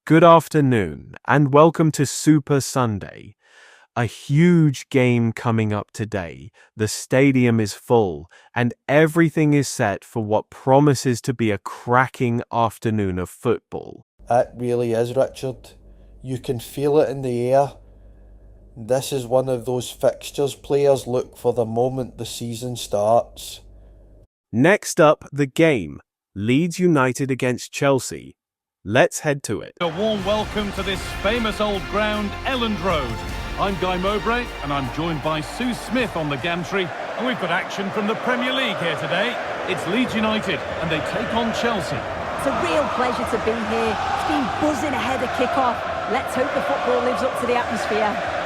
Good afternoon, and welcome to Super Sunday. A huge game coming up today. The stadium is full, and everything is set for what promises to be a cracking afternoon of football. It really is, Richard. You can feel it in the air. This is one of those fixtures players look for the moment the season starts. Next up, the game. Leeds United against Chelsea. Let's head to it. A warm welcome to this famous old ground, Elland Road. I'm Guy Mowbray, and I'm joined by Sue Smith on the gantry. And we've got action from the Premier League here today. It's Leeds United, and they take on Chelsea. It's a real pleasure to be here. It's been buzzing ahead of kick-off. Let's hope the football lives up to the atmosphere.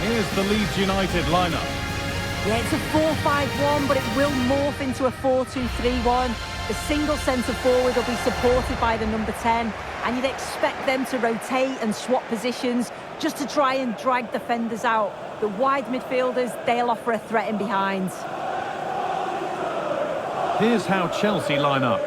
Here's the Leeds United lineup. Yeah, it's a 4-5-1, but it will morph into a 4-2-3-1. The single centre forward will be supported by the number 10, and you'd expect them to rotate and swap positions just to try and drag defenders out. The wide midfielders, they'll offer a threat in behind. Here's how Chelsea line up.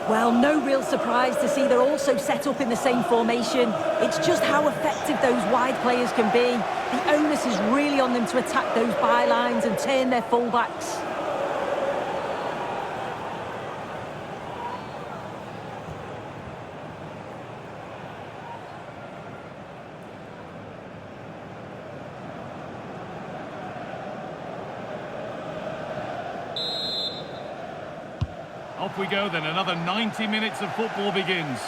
Well, no real surprise to see they're also set up in the same formation. It's just how effective those wide players can be. The onus is really on them to attack those bylines and turn their fullbacks. Off we go then, another 90 minutes of football begins.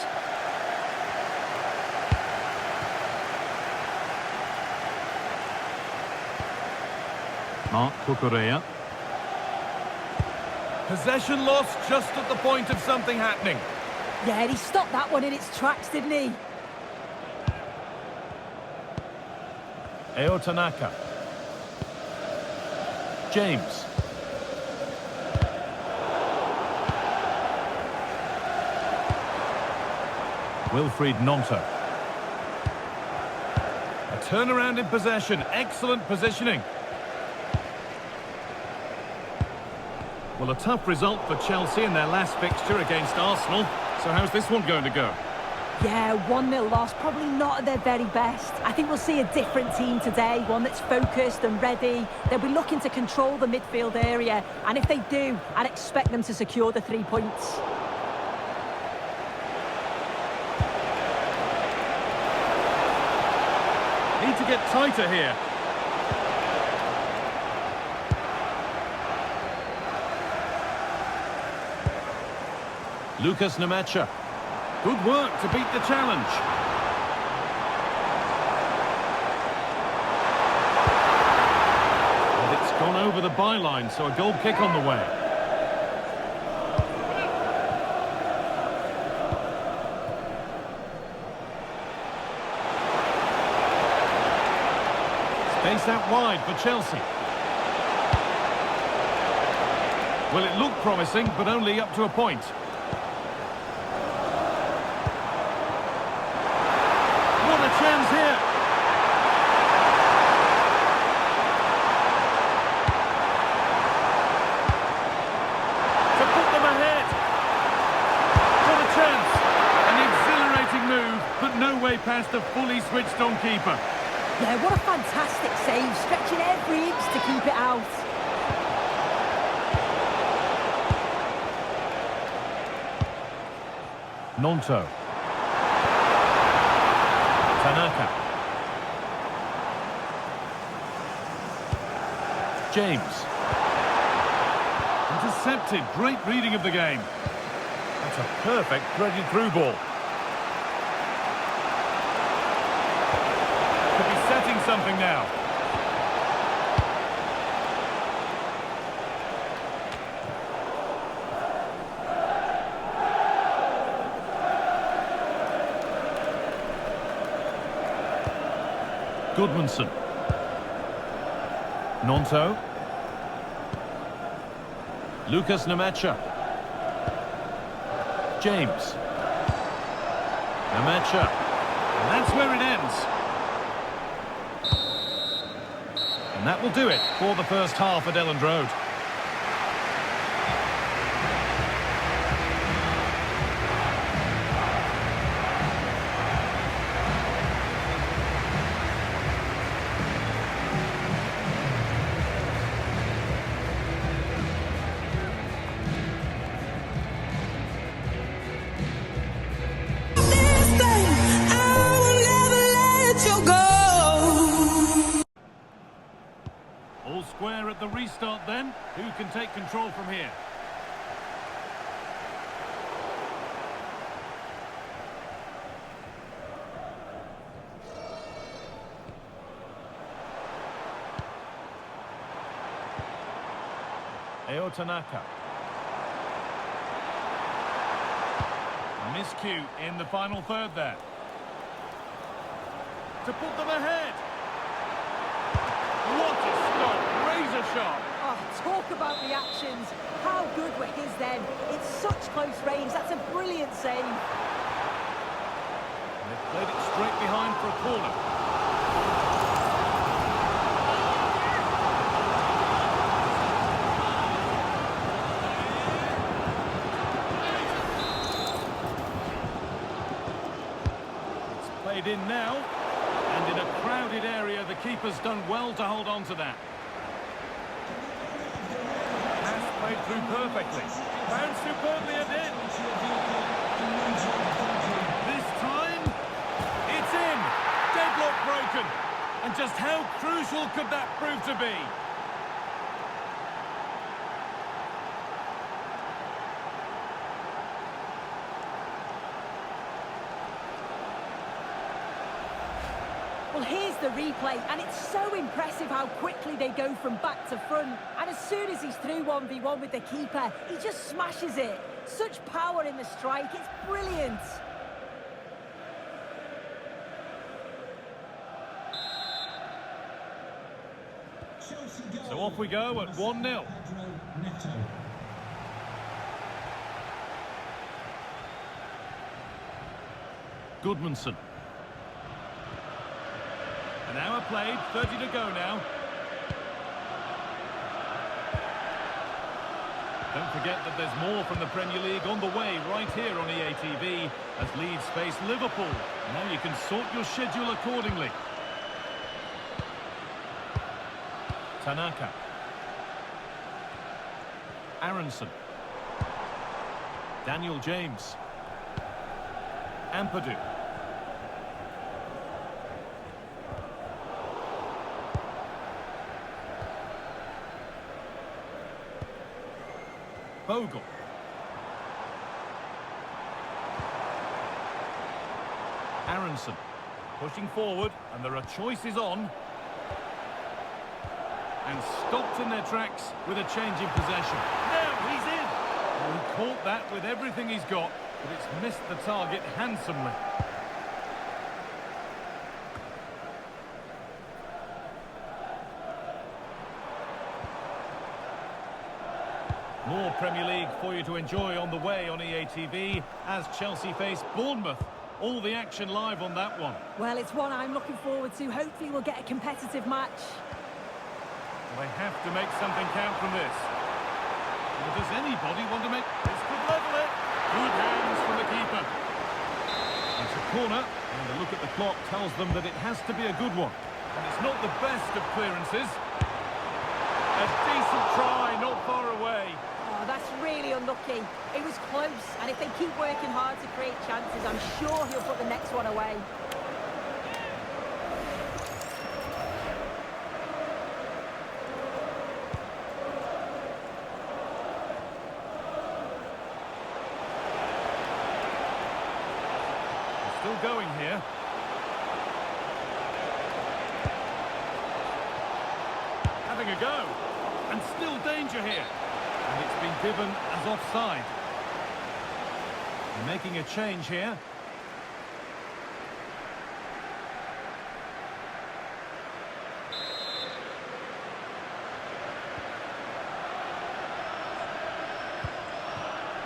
Mark Cucurella. Possession lost just at the point of something happening. Yeah, he stopped that one in its tracks, didn't he? Eo Tanaka. James. Wilfried Gnonto. A turnaround in possession. Excellent positioning. Well, a tough result for Chelsea in their last fixture against Arsenal. So how's this one going to go? Yeah, 1-0 loss, probably not at their very best. I think we'll see a different team today, one that's focused and ready. They'll be looking to control the midfield area, and if they do, I'd expect them to secure the 3 points. Need to get tighter here. Lucas Nmecha. Good work to beat the challenge. And it's gone over the byline, so a goal kick on the way. Space out wide for Chelsea. Well, it looked promising, but only up to a point. What a chance here! To put them ahead! What a chance! An exhilarating move, but no way past a fully switched-on keeper. Yeah, what a fantastic save, stretching every inch to keep it out. Gnonto. Tanaka. James. Intercepted. Great reading of the game. That's a perfect threaded through ball. Could be setting something now. Goodmanson. Nonto. Lucas Nemecha. James. Nemecha. And that's where it ends. And that will do it for the first half at Elland Road. All square at the restart then. Who can take control from here? Tanaka. Miscue in the final third there. To put them ahead. What a stop, razor sharp. Oh, talk about the actions. How good were his then? It's such close range. That's a brilliant save. And they've played it straight behind for a corner. It's played in now. And in a crowded area, the keeper's done well to hold on to that. Pass played through perfectly. Found superbly at it. This time, it's in. Deadlock broken. And just how crucial could that prove to be? Well, here's the replay, and it's so impressive how quickly they go from back to front. And as soon as he's through 1v1 with the keeper, he just smashes it. Such power in the strike, it's brilliant. So off we go at 1-0. Goodmanson. An hour played, 30 to go now. Don't forget that there's more from the Premier League on the way right here on EA TV as Leeds face Liverpool. Now you can sort your schedule accordingly. Tanaka. Aronson. Daniel James. Ampadu. Bogle. Aronson. Pushing forward, and there are choices on. And stopped in their tracks with a change in possession. Now he's in! Well, he caught that with everything he's got, but it's missed the target handsomely. More Premier League for you to enjoy on the way on EA TV as Chelsea face Bournemouth. All the action live on that one. Well, it's one I'm looking forward to. Hopefully we'll get a competitive match. They have to make something count from this. Or does anybody want to make... This could level it. Good hands from the keeper. It's a corner, and a look at the clock tells them that it has to be a good one. And it's not the best of clearances. A decent try, not far away. Oh, that's really unlucky. It was close, and if they keep working hard to create chances, I'm sure he'll put the next one away. Still going here. Having a go. And still danger here. And it's been given as offside. Making a change here.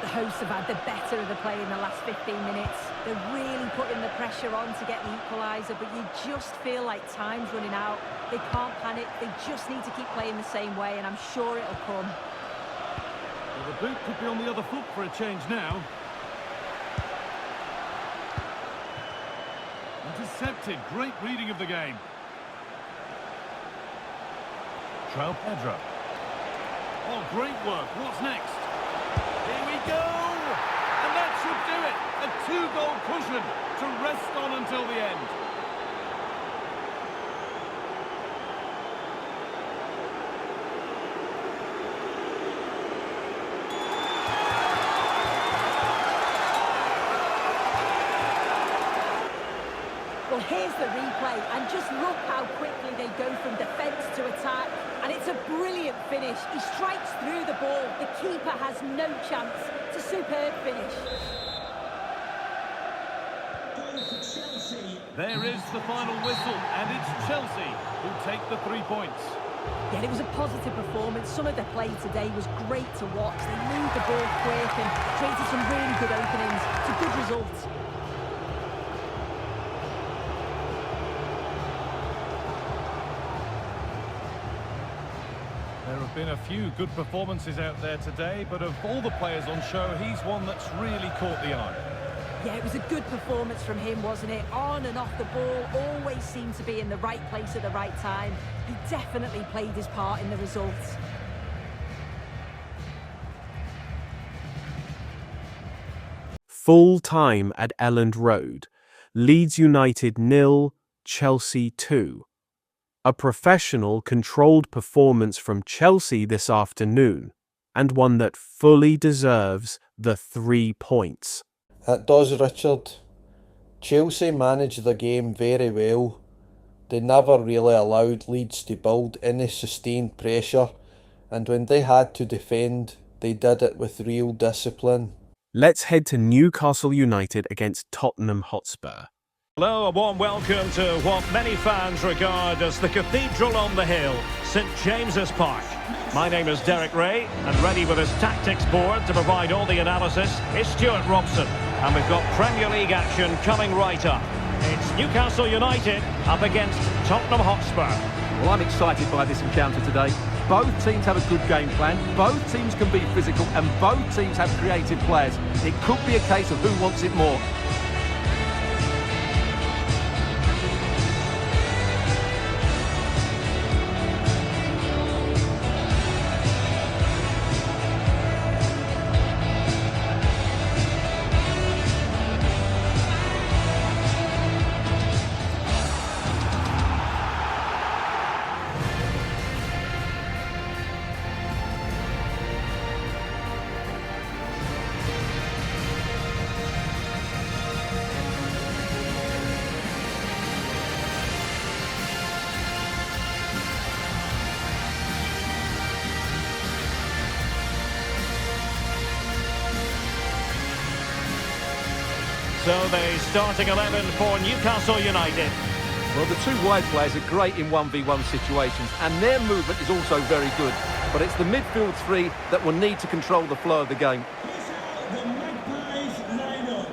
The hosts have had the better of the play in the last 15 minutes. They're really putting the pressure on to get the equaliser, but you just feel like time's running out. They can't panic, they just need to keep playing the same way, and I'm sure it'll come. Well, the boot could be on the other foot for a change now. Intercepted, great reading of the game. Trail Pedro. Oh, great work, what's next? Here we go! And that should do it! A 2-goal cushion to rest on until the end. Well, here's the replay, and just look how quickly they go from defence to attack. And it's a brilliant finish. He strikes through the ball. The keeper has no chance. It's a superb finish. There is the final whistle, and it's Chelsea who take the 3 points. Yeah, it was a positive performance. Some of the play today was great to watch. They moved the ball quick and created some really good openings. It's a good result. There have been a few good performances out there today, but of all the players on show, he's one that's really caught the eye. Yeah, it was a good performance from him, wasn't it? On and off the ball, always seemed to be in the right place at the right time. He definitely played his part in the results. Full time at Elland Road. Leeds United 0, Chelsea 2. A professional, controlled performance from Chelsea this afternoon, and one that fully deserves the 3 points. It does, Richard. Chelsea managed the game very well. They never really allowed Leeds to build any sustained pressure, and when they had to defend, they did it with real discipline. Let's head to Newcastle United against Tottenham Hotspur. Hello, a warm welcome to what many fans regard as the cathedral on the hill, St James's Park. My name is Derek Ray, and ready with his tactics board to provide all the analysis is Stuart Robson. And we've got Premier League action coming right up. It's Newcastle United up against Tottenham Hotspur. Well, I'm excited by this encounter today. Both teams have a good game plan, both teams can be physical, and both teams have creative players. It could be a case of who wants it more. So the starting 11 for Newcastle United. Well, the two wide players are great in 1v1 situations, and their movement is also very good. But it's the midfield three that will need to control the flow of the game. The Magpies line-up.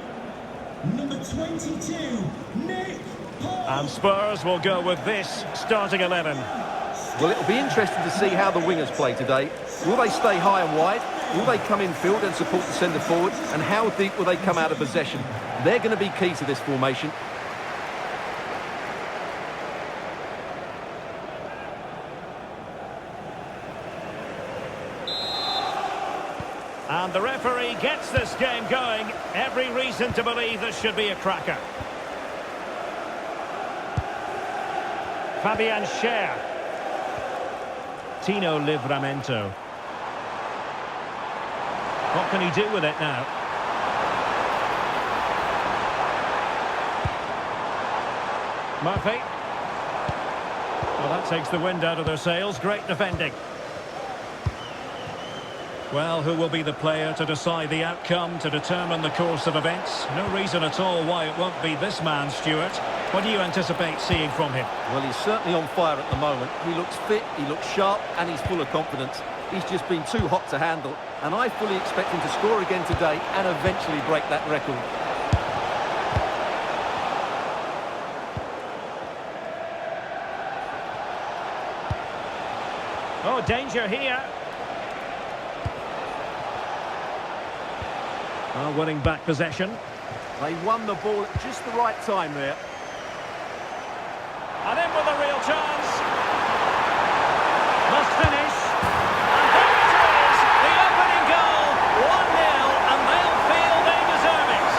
Number 22, Nick Hall. And Spurs will go with this starting 11. Well, it'll be interesting to see how the wingers play today. Will they stay high and wide? Will they come in field and support the centre forward? And how deep will they come out of possession? They're going to be key to this formation. And the referee gets this game going. Every reason to believe this should be a cracker. Fabian Schär. Tino Livramento. What can he do with it now? Murphy. Well, that takes the wind out of their sails. Great defending. Well, who will be the player to decide the outcome, to determine the course of events? No reason at all why it won't be this man, Stuart. What do you anticipate seeing from him? Well, he's certainly on fire at the moment. He looks fit, he looks sharp, and he's full of confidence. He's just been too hot to handle, and I fully expect him to score again today and eventually break that record. Oh, danger here. Well, winning back possession. They won the ball at just the right time there. And in with a real chance. Must finish. And there it is. The opening goal. 1-0, and they'll feel they deserve it.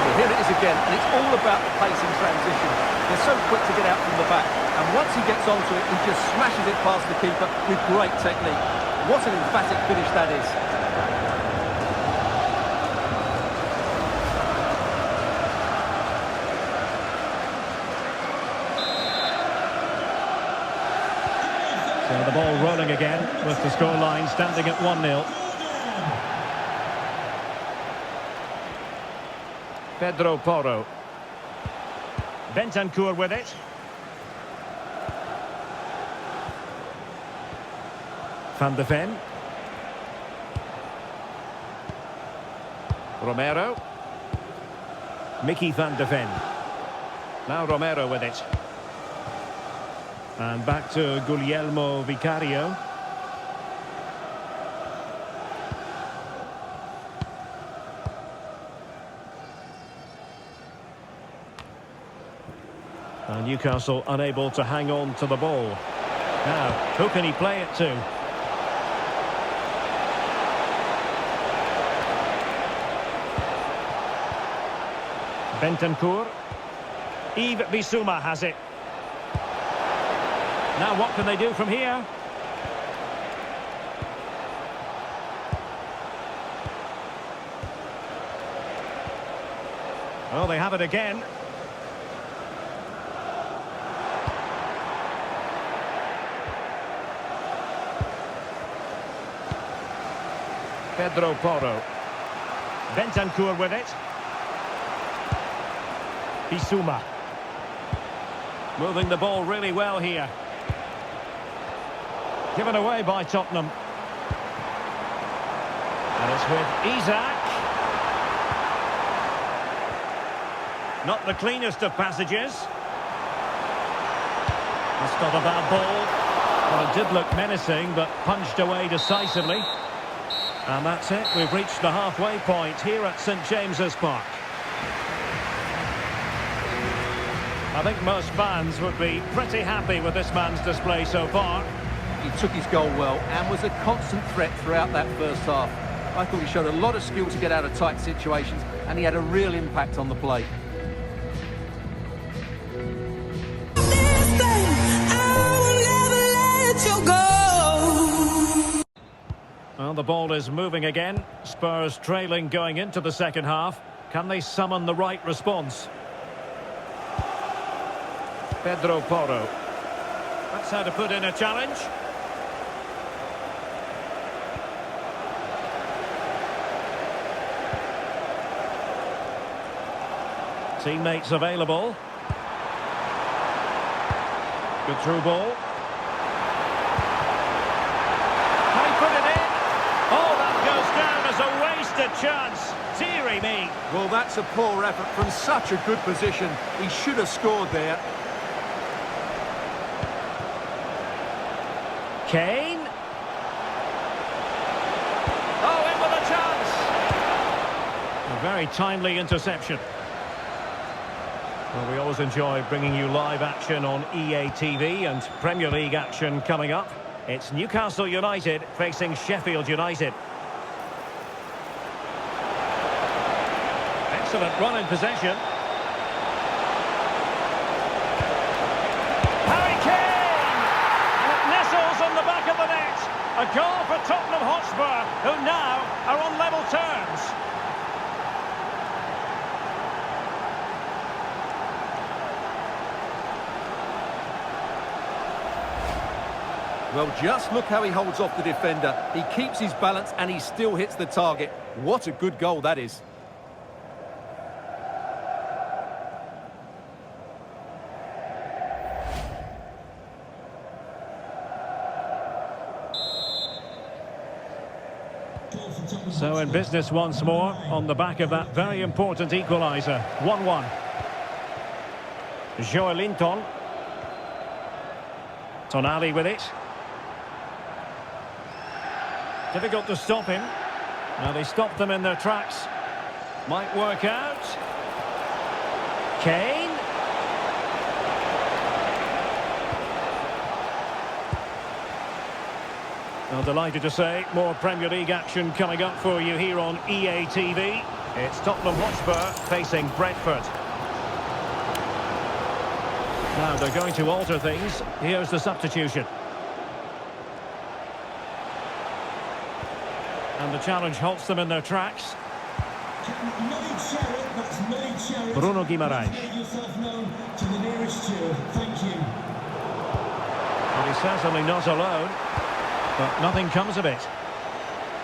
Well, here it is again, and it's all about the pace in transition. They're so quick to get out from the back, and once he gets onto it, he just smashes it past the keeper with great technique. What an emphatic finish that is. So the ball rolling again with the scoreline standing at 1-0. Pedro Porro. Bentancur with it. Van de Ven. Romero. Mickey van de Ven. Now Romero with it. And back to Guglielmo Vicario. And Newcastle unable to hang on to the ball. Now, who can he play it to? Bentancur. Yves Bissouma has it. Now what can they do from here? Oh, they have it again. Pedro Porro. Bentancur with it. Bissouma. Moving the ball really well here. Given away by Tottenham. And it's with Isak. Not the cleanest of passages. That's not a bad ball. Well, it did look menacing, but punched away decisively. And that's it. We've reached the halfway point here at St James's Park. I think most fans would be pretty happy with this man's display so far. He took his goal well and was a constant threat throughout that first half. I thought he showed a lot of skill to get out of tight situations, and he had a real impact on the play. Well, the ball is moving again. Spurs trailing going into the second half. Can they summon the right response? Pedro Porro. That's how to put in a challenge. Teammates available. Good through ball. Can he put it in? Oh, that goes down as a wasted chance. Deary me. Well, that's a poor effort from such a good position. He should have scored there. Kane. Oh, in with a chance. A very timely interception. Well, we always enjoy bringing you live action on EA TV and Premier League action coming up. It's Newcastle United facing Sheffield United. Excellent run in possession. Harry Kane! And it nestles on the back back of the net. A goal for Tottenham Hotspur, who now are on level terms. Well, just look how he holds off the defender. He keeps his balance and he still hits the target. What a good goal that is. So in business once more, on the back of that very important equaliser. 1-1. Joelinton. Tonali with it. Difficult to stop him. Now they stopped them in their tracks. Might work out. Kane. Well, delighted to say, more Premier League action coming up for you here on EA TV. It's Tottenham Hotspur facing Brentford. Now they're going to alter things. Here's the substitution. And the challenge halts them in their tracks. Bruno Guimaraes. Make yourself known to the nearest steward. Thank you. Well, he's certainly not alone. But nothing comes of it.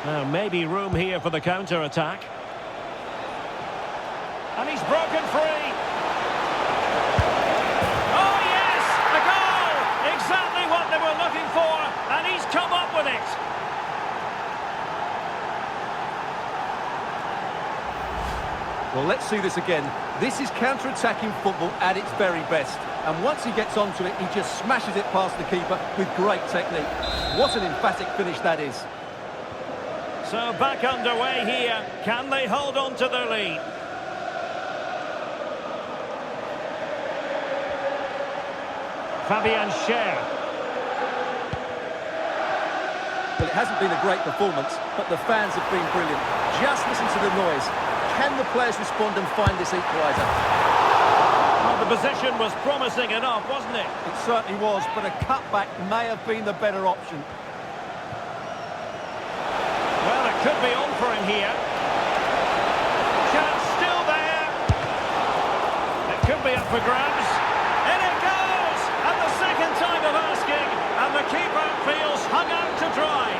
Now, maybe room here for the counter-attack. And he's broken free. Oh, yes! A goal! Exactly what they were looking for. And he's come up with it. Well, let's see this again. This is counter-attacking football at its very best. And once he gets onto it, he just smashes it past the keeper with great technique. What an emphatic finish that is. So back underway here. Can they hold on to their lead? Fabian Schär. Well, it hasn't been a great performance, but the fans have been brilliant. Just listen to the noise. Can the players respond and find this equaliser? Well, the position was promising enough, wasn't it? It certainly was, but a cutback may have been the better option. Well, it could be on for him here. Chance still there. It could be up for grabs. In it goes! And the second time of asking, and the keeper feels hung out to dry.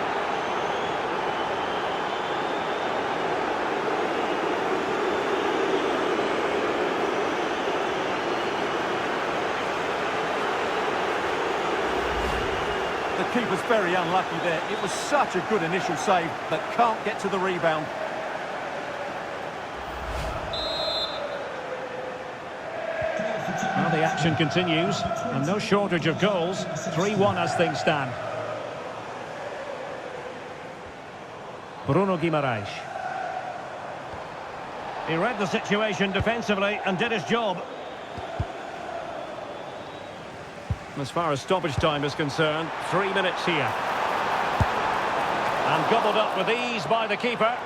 The keeper's very unlucky there. It was such a good initial save, but can't get to the rebound. Well, the action continues, and no shortage of goals. 3-1 as things stand. Bruno Guimaraes. He read the situation defensively and did his job. As far as stoppage time is concerned, 3 minutes here. And gobbled up with ease by the keeper.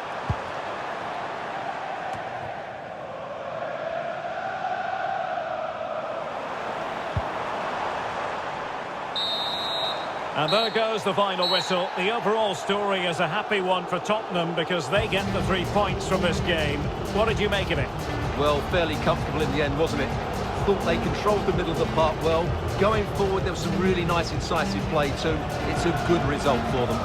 And there goes the final whistle. The overall story is a happy one for Tottenham because they get the 3 points from this game. What did you make of it? Well, fairly comfortable in the end, wasn't it? Thought they controlled the middle of the park well. Going forward, there was some really nice incisive play too. It's a good result for them.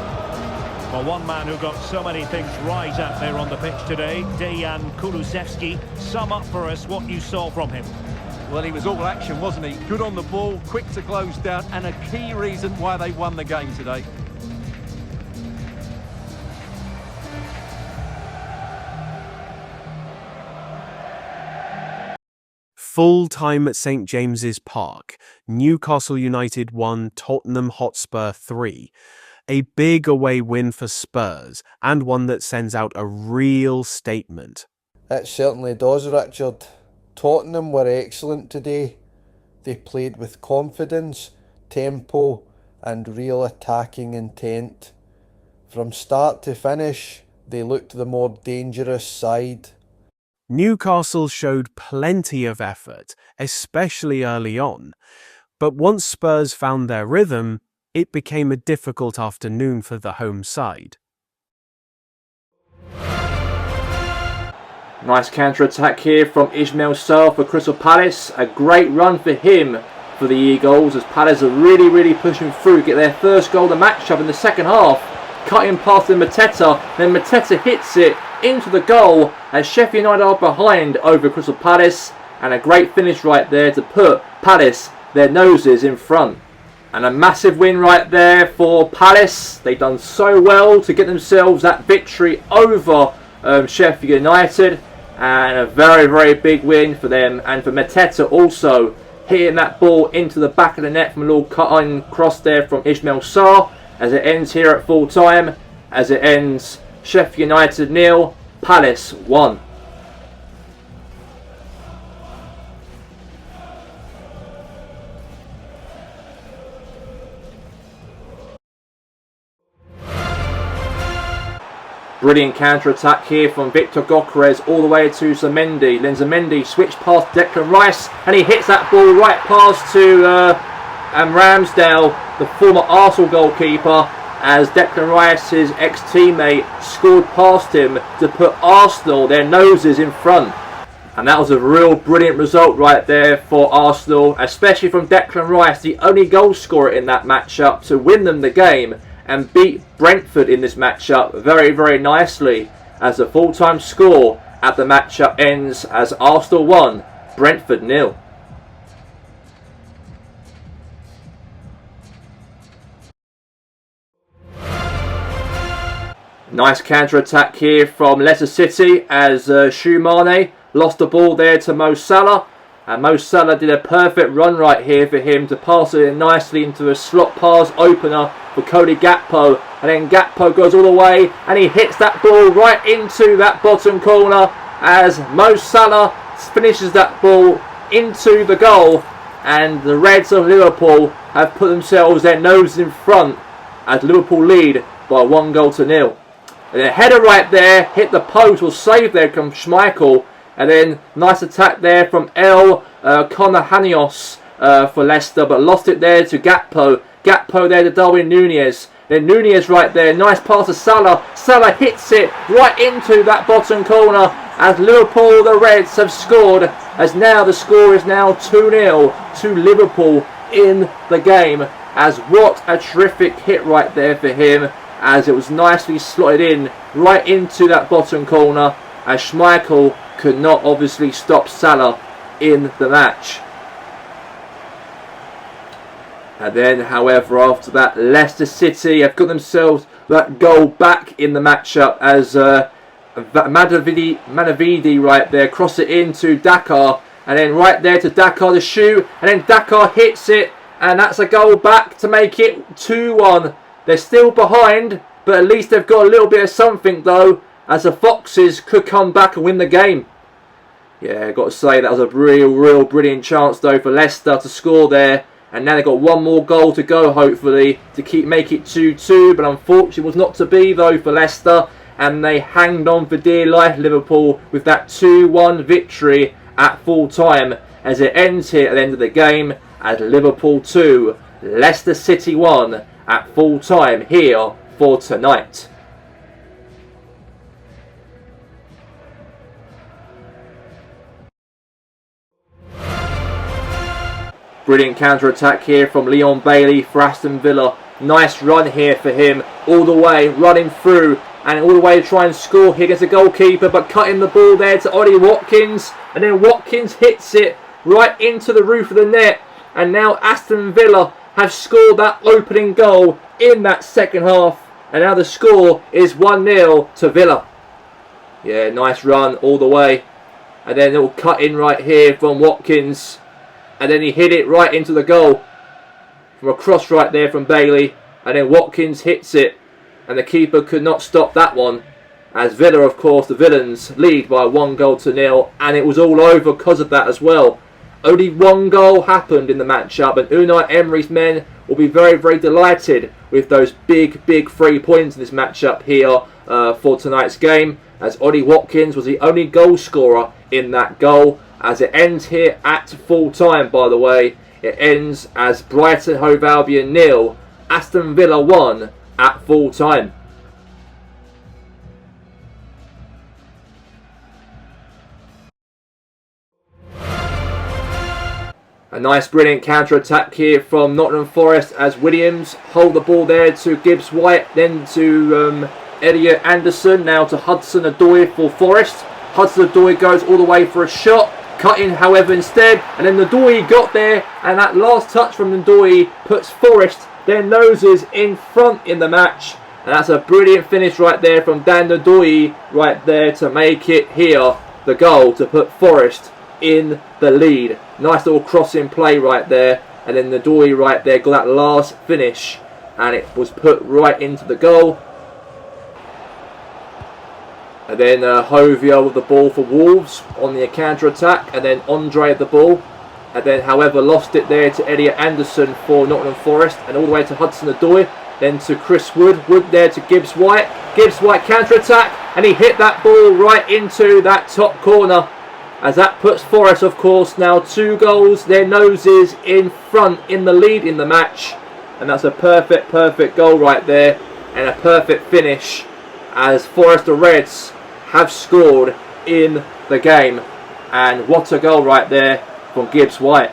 Well, one man who got so many things right out there on the pitch today, Dejan Kulusevski. Sum up for us what you saw from him. Well, he was all action, wasn't he? Good on the ball, quick to close down, and a key reason why they won the game today. Full time at St James's Park. Newcastle United 1, Tottenham Hotspur 3. A big away win for Spurs, and one that sends out a real statement. It certainly does, Richard. Tottenham were excellent today. They played with confidence, tempo and real attacking intent. From start to finish, they looked the more dangerous side. Newcastle showed plenty of effort, especially early on, but once Spurs found their rhythm, It became a difficult afternoon for the home side. Nice counter-attack here from Ismail Sarr for Crystal Palace. A great run for him for the Eagles as Palace are really pushing through. Get their first goal of the match up in the second half. Cutting past the Mateta. Then Mateta hits it into the goal as Sheffield United are behind over Crystal Palace. And a great finish right there to put Palace their noses in front. And a massive win right there for Palace. They've done so well to get themselves that victory over Sheffield United. And a very big win for them, and for Mateta also hitting that ball into the back of the net from a little cut-in cross there from Ismail Sarr, as it ends here at full time, as it ends Sheffield United 0, Palace 1. Brilliant counter-attack here from Victor Gyökeres all the way to Zamendi. Then Zamendi switched past Declan Rice and he hits that ball right past to Ramsdale, the former Arsenal goalkeeper, as Declan Rice's ex-teammate scored past him to put Arsenal their noses in front. And that was a real brilliant result right there for Arsenal, especially from Declan Rice, the only goal scorer in that matchup to win them the game and beat Brentford in this matchup very nicely, as the full-time score at the matchup ends as Arsenal 1, Brentford 0. Nice counter-attack here from Leicester City as Mane lost the ball there to Mo Salah. And Mo Salah did a perfect run right here for him to pass it in nicely into a slot pass opener for Cody Gakpo. And then Gakpo goes all the way and he hits that ball right into that bottom corner as Mo Salah finishes that ball into the goal. And the Reds of Liverpool have put themselves their noses in front as Liverpool lead by 1-0. And a header right there hit the post, was saved there from Schmeichel. And then nice attack there from Konahanios for Leicester, but lost it there to Gakpo. Gakpo there to Darwin Núñez. Then Núñez right there, nice pass to Salah. Salah hits it right into that bottom corner as Liverpool, the Reds, have scored. As now the score is now 2-0 to Liverpool in the game. As what a terrific hit right there for him, as it was nicely slotted in right into that bottom corner, as Schmeichel could not obviously stop Salah in the match. And then, however, after that, Leicester City have got themselves that goal back in the matchup as Manavidi right there cross it into Dakar, and then right there to Dakar to shoot, and then Dakar hits it, and that's a goal back to make it 2-1. They're still behind, but at least they've got a little bit of something though, as the Foxes could come back and win the game. Yeah, got to say that was a real brilliant chance though for Leicester to score there. And now they've got one more goal to go, hopefully, to make it 2-2. But unfortunately, it was not to be though for Leicester. And they hanged on for dear life, Liverpool, with that 2-1 victory at full time. As it ends here at the end of the game as Liverpool 2, Leicester City 1 at full time here for tonight. Brilliant counter-attack here from Leon Bailey for Aston Villa. Nice run here for him, all the way, running through, and all the way to try and score here against the goalkeeper, but cutting the ball there to Ollie Watkins, and then Watkins hits it right into the roof of the net, and now Aston Villa have scored that opening goal in that second half, and now the score is 1-0 to Villa. Yeah, nice run all the way, and then it'll cut in right here from Watkins. And then he hit it right into the goal from a cross right there from Bailey. And then Watkins hits it. And the keeper could not stop that one. As Villa, of course, the Villains, lead by 1-0. And it was all over because of that as well. Only one goal happened in the matchup. And Unai Emery's men will be very delighted with those big 3 points in this matchup here for tonight's game. As Ollie Watkins was the only goal scorer in that goal. As it ends here at full time, by the way, it ends as Brighton Hove Albion 0, Aston Villa 1 at full time. A nice brilliant counter-attack here from Nottingham Forest as Williams hold the ball there to Gibbs-White, then to Elliot Anderson, now to Hudson-Odoi for Forest. Hudson-Odoi goes all the way for a shot, cut in however instead, and then Odoi got there, and that last touch from Odoi puts Forest their noses in front in the match. And that's a brilliant finish right there from Dan Odoi right there to make it here the goal to put Forest in the lead. Nice little crossing play right there, and then Odoi right there got that last finish, and it was put right into the goal. And then Hovia with the ball for Wolves on the counter attack, and then Andre had the ball, and then however lost it there to Elliot Anderson for Nottingham Forest, and all the way to Hudson-Odoi, then to Chris Wood. Wood there to Gibbs-White. Gibbs-White counter attack, and he hit that ball right into that top corner, as that puts Forest, of course, now 2 goals, their noses in front in the lead in the match. And that's a perfect goal right there, and a perfect finish as Forest the Reds have scored in the game. And what a goal right there from Gibbs-White.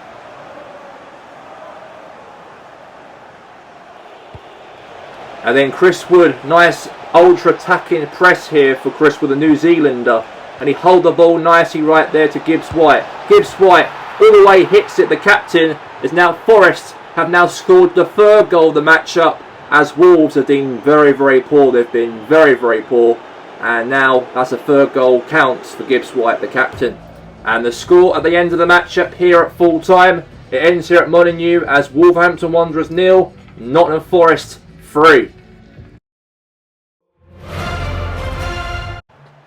And then Chris Wood, nice ultra attacking press here for Chris Wood, the New Zealander. And he hold the ball nicely right there to Gibbs-White. Gibbs-White all the way hits it. The captain is now Forest have now scored the 3rd goal of the matchup, as Wolves have been very poor. They've been very poor. And now that's a 3rd goal counts for Gibbs-White, the captain. And the score at the end of the matchup here at full time, it ends here at Molineux as Wolverhampton Wanderers 0, Nottingham Forest 3.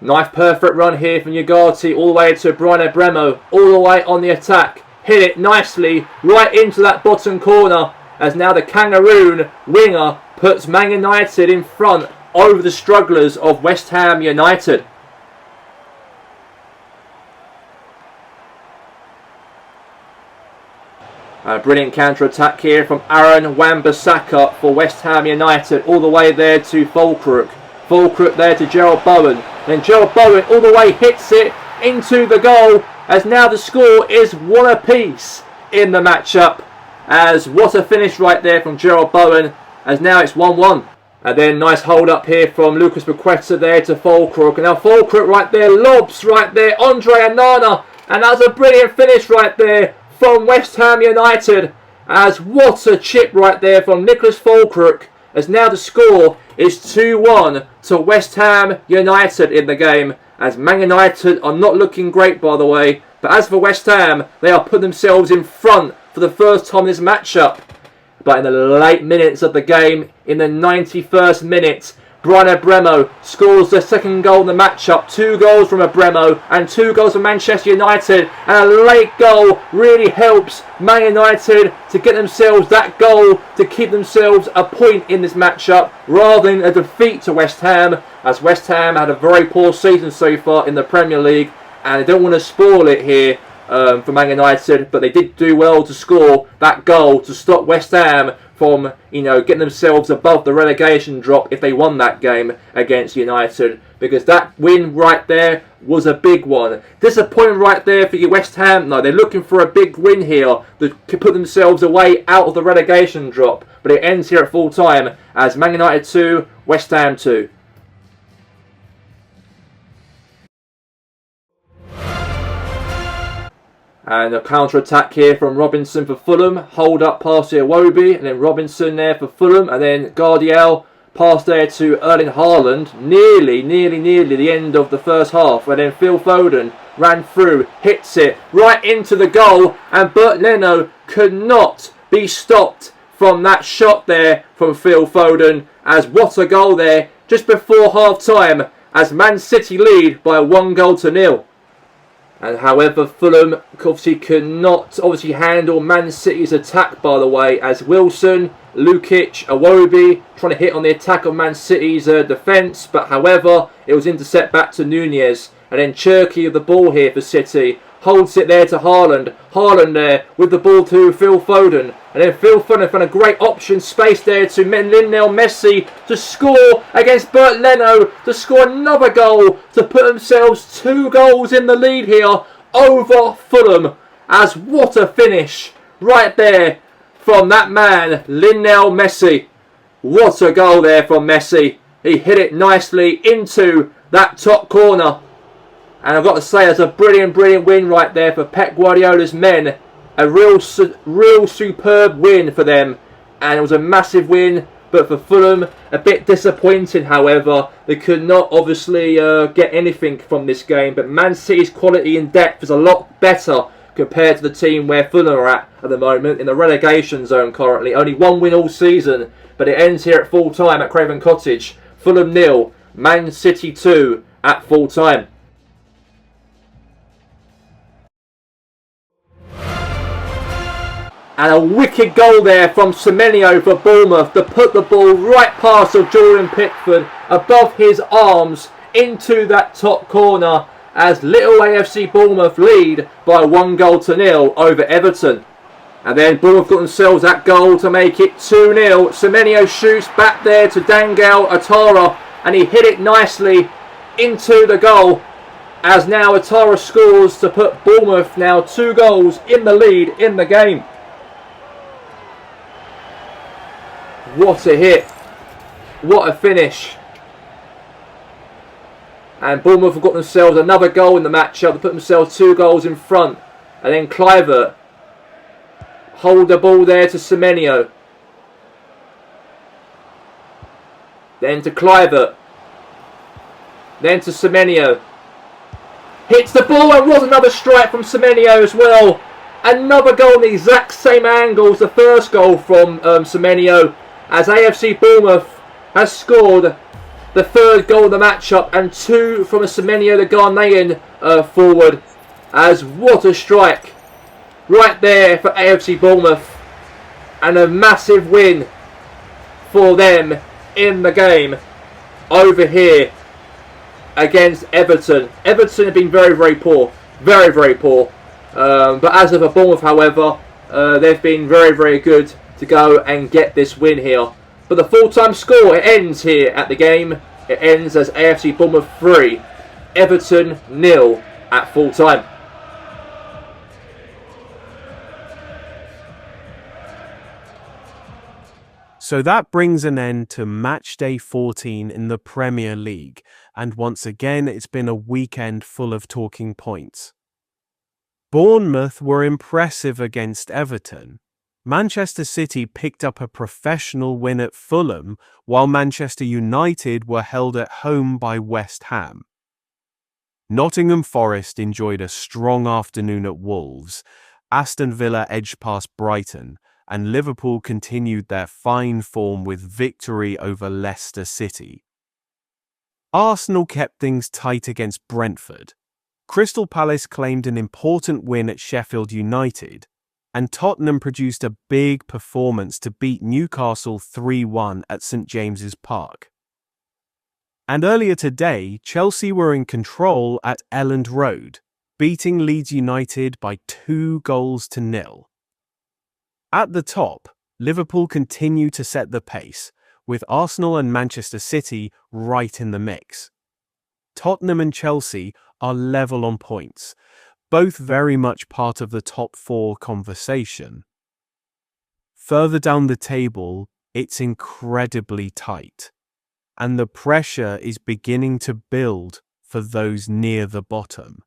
Nice perfect run here from Ugarte all the way to Brian Bremo, all the way on the attack. Hit it nicely right into that bottom corner, as now the Kangaroon winger puts Man United in front over the strugglers of West Ham United. A brilliant counter-attack here from Aaron Wan-Bissaka for West Ham United, all the way there to Fulkrook. Fulkrook there to Gerald Bowen. Then Gerald Bowen all the way hits it into the goal, as now the score is 1 apiece in the matchup. As what a finish right there from Gerald Bowen, as now it's 1-1. And then nice hold up here from Lucas Paqueta there to Fulkrook. And now Fulkrook right there, lobs right there, Andre Onana. And that's a brilliant finish right there from West Ham United. As what a chip right there from Nicholas Fulkrook, as now the score is 2-1 to West Ham United in the game, as Man United are not looking great, by the way. But as for West Ham, they are putting themselves in front for the first time in this matchup. But in the late minutes of the game, in the 91st minute, Brian Bremo scores the 2nd goal in the matchup. 2 goals from Bremo and 2 goals from Manchester United. And a late goal really helps Man United to get themselves that goal to keep themselves a point in this matchup, rather than a defeat to West Ham, as West Ham had a very poor season so far in the Premier League, and they don't want to spoil it here for Man United, but they did do well to score that goal to stop West Ham from, getting themselves above the relegation drop if they won that game against United, because that win right there was a big one. Disappointing right there for your West Ham. No, they're looking for a big win here to put themselves away out of the relegation drop, but it ends here at full time as Man United 2, West Ham 2. And a counter-attack here from Robinson for Fulham. Hold up past to Iwobi, and then Robinson there for Fulham, and then Guardiol pass there to Erling Haaland. Nearly the end of the first half, and then Phil Foden ran through, hits it right into the goal, and Bert Leno could not be stopped from that shot there from Phil Foden, as what a goal there just before half-time, as Man City lead by 1-0. And however, Fulham obviously could not handle Man City's attack, by the way, as Wilson, Lukic, Iwobi trying to hit on the attack of Man City's defence, but however, it was intercept back to Nunez. And then Cherky with the ball here for City. holds it there to Haaland. Haaland there with the ball to Phil Foden. And then Phil Foden found a great option space there to Lionel Messi to score against Bert Leno, to score another goal, to put themselves 2 goals in the lead here over Fulham. As what a finish right there from that man, Lionel Messi. What a goal there from Messi. He hit it nicely into that top corner. And I've got to say, it's a brilliant win right there for Pep Guardiola's men. A real superb win for them. And it was a massive win. But for Fulham, a bit disappointing, however. They could not obviously get anything from this game. But Man City's quality and depth is a lot better compared to the team where Fulham are at the moment. In the relegation zone currently. Only 1 win all season. But it ends here at full time at Craven Cottage. Fulham 0, Man City 2 at full time. And a wicked goal there from Semenyo for Bournemouth to put the ball right past of Jordan Pickford above his arms into that top corner as little AFC Bournemouth lead by 1-0 over Everton. And then Bournemouth got themselves that goal to make it 2-0. Semenyo shoots back there to Dangal Atara and he hit it nicely into the goal as now Atara scores to put Bournemouth now 2 goals in the lead in the game. What a hit. What a finish. And Bournemouth have got themselves another goal in the matchup to put themselves 2 goals in front. And then Kluivert hold the ball there to Semenyo. Then to Kluivert. Then to Semenyo. Hits the ball and was another strike from Semenyo as well. Another goal in the exact same angle as the first goal from Semenyo. As AFC Bournemouth has scored the 3rd goal of the matchup and 2 from a Semenyo the Ghanaian forward. As what a strike right there for AFC Bournemouth. And a massive win for them in the game over here against Everton. Everton have been very poor. Very poor. But as of a Bournemouth, however, they've been very good to go and get this win here. But the full-time score, it ends here at the game. It ends as AFC Bournemouth 3, Everton 0 at full-time. So that brings an end to Matchday 14 in the Premier League, and once again it's been a weekend full of talking points. Bournemouth were impressive against Everton. Manchester City picked up a professional win at Fulham, while Manchester United were held at home by West Ham. Nottingham Forest enjoyed a strong afternoon at Wolves, Aston Villa edged past Brighton, and Liverpool continued their fine form with victory over Leicester City. Arsenal kept things tight against Brentford. Crystal Palace claimed an important win at Sheffield United, and Tottenham produced a big performance to beat Newcastle 3-1 at St James's Park. And earlier today, Chelsea were in control at Elland Road, beating Leeds United by 2-0. At the top, Liverpool continue to set the pace, with Arsenal and Manchester City right in the mix. Tottenham and Chelsea are level on points, both very much part of the top 4 conversation. Further down the table, it's incredibly tight, and the pressure is beginning to build for those near the bottom.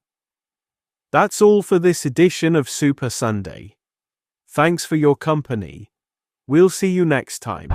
That's all for this edition of Super Sunday. Thanks for your company. We'll see you next time.